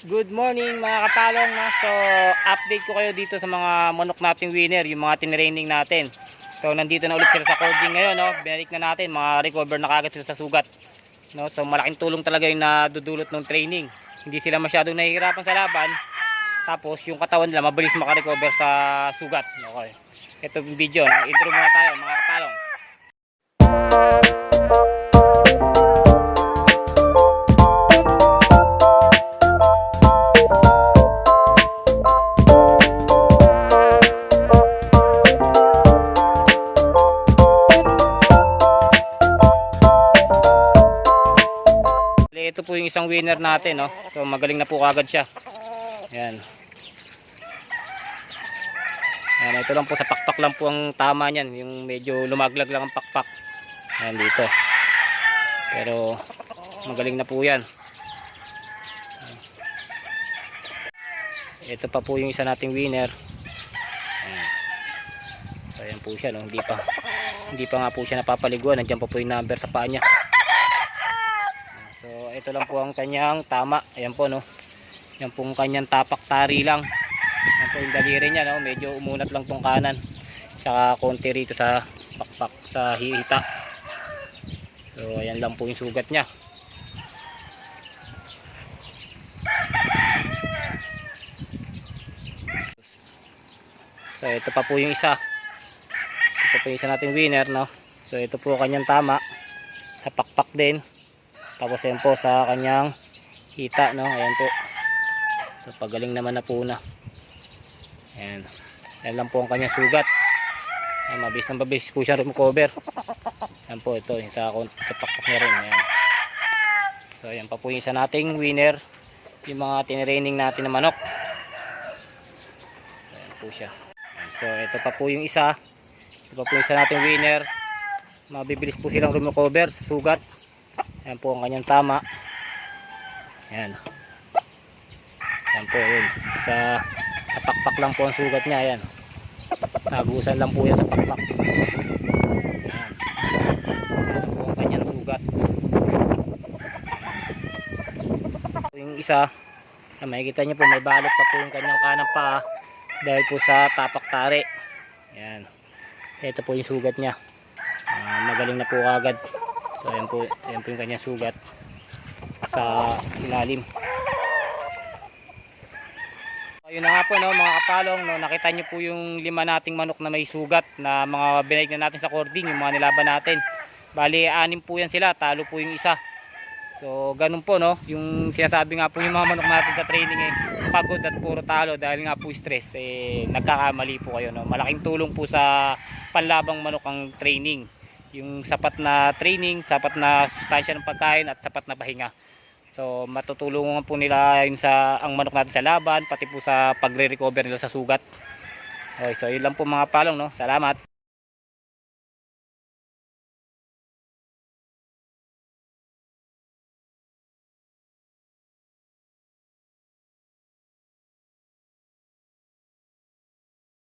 Good morning mga kapalong, no? So update ko kayo dito sa mga manok nating winner, yung mga tinraining natin. So nandito na ulit sila sa cording ngayon, no? Binalik na natin, mga recover na kagad sila sa sugat, no? So malaking tulong talaga yung nadudulot ng training. Hindi sila masyadong nahihirapan sa laban. Tapos yung katawan nila mabilis makarecover sa sugat. Okay. Ito yung video, no? Intro muna tayo mga kapalong. Ito po yung isang winner natin, no? So magaling na po kagad siya. Ayan. Ayan, ito lang po sa pakpak lang po ang tama niyan, yung medyo lumaglag lang ang pakpak. Ayan dito. Pero magaling na po 'yan. Ito pa po yung isa nating winner. Ayan. So ayan po siya, no? Hindi pa nga po siya napapaliguan. Nandiyan pa po yung number sa paa niya. So ito lang po ang kanyang tama. Ayan po, no. Yan po ang kanyang tapak tari lang. Yan po yung daliri niya, no. Medyo umunat lang tong kanan. Tsaka konti rito sa pakpak, sa hihita. So ayan lang po yung sugat niya. So ito pa po yung isa. Ito po yung isa nating winner, no. So ito po kanyang tama sa pakpak din. Tapos ayan po sa kanyang hita, no. Ayan po. So pagaling naman na po na. Ayan. Ayan lang po ang kanyang sugat. Ayan, mabilis po siya recover. Ayan po, ito yung sa pakpak niya rin. Ayan. So ayan pa po yung isa nating winner, yung mga tinraining natin na manok. Ayan po siya. Ayan. So ito pa po yung isa. Ito pa po yung isa nating winner. Mabibilis po silang recover sa sugat. Ayan po ang kanyang tama. Ayan. Ayan po yun. Sa pakpak lang po ang sugat niya. Ayan. Nagusan lang po yan sa pakpak. Ayan. Ayan po ang kanyang sugat. Yung isa, makikita niyo po may balot pa po yung kanyang kanang paa dahil po sa tapak tari. Ayan. Ito po yung sugat niya. Magaling na po agad. So ayan po yung kanyang sugat sa ilalim. Ayun na nga po, no, mga kapalong, no, nakita nyo po yung 5 nating manok na may sugat na mga binaig na natin sa cording, yung mga nilaban natin. Bali 6 po yan sila, talo po yung isa. So ganun po, no, yung sinasabi nga po yung mga manok natin sa training, pagod at puro talo dahil nga po stress, nagkakamali po kayo, no. Malaking tulong po sa panlabang manok ang training. Yung sapat na training, sapat na sustansya ng pagkain at sapat na pahinga. So matutulungan po nila yun sa ang manok natin sa laban, pati po sa pagre-recover nila sa sugat. Okay, so yun lang po mga palong, no. Salamat.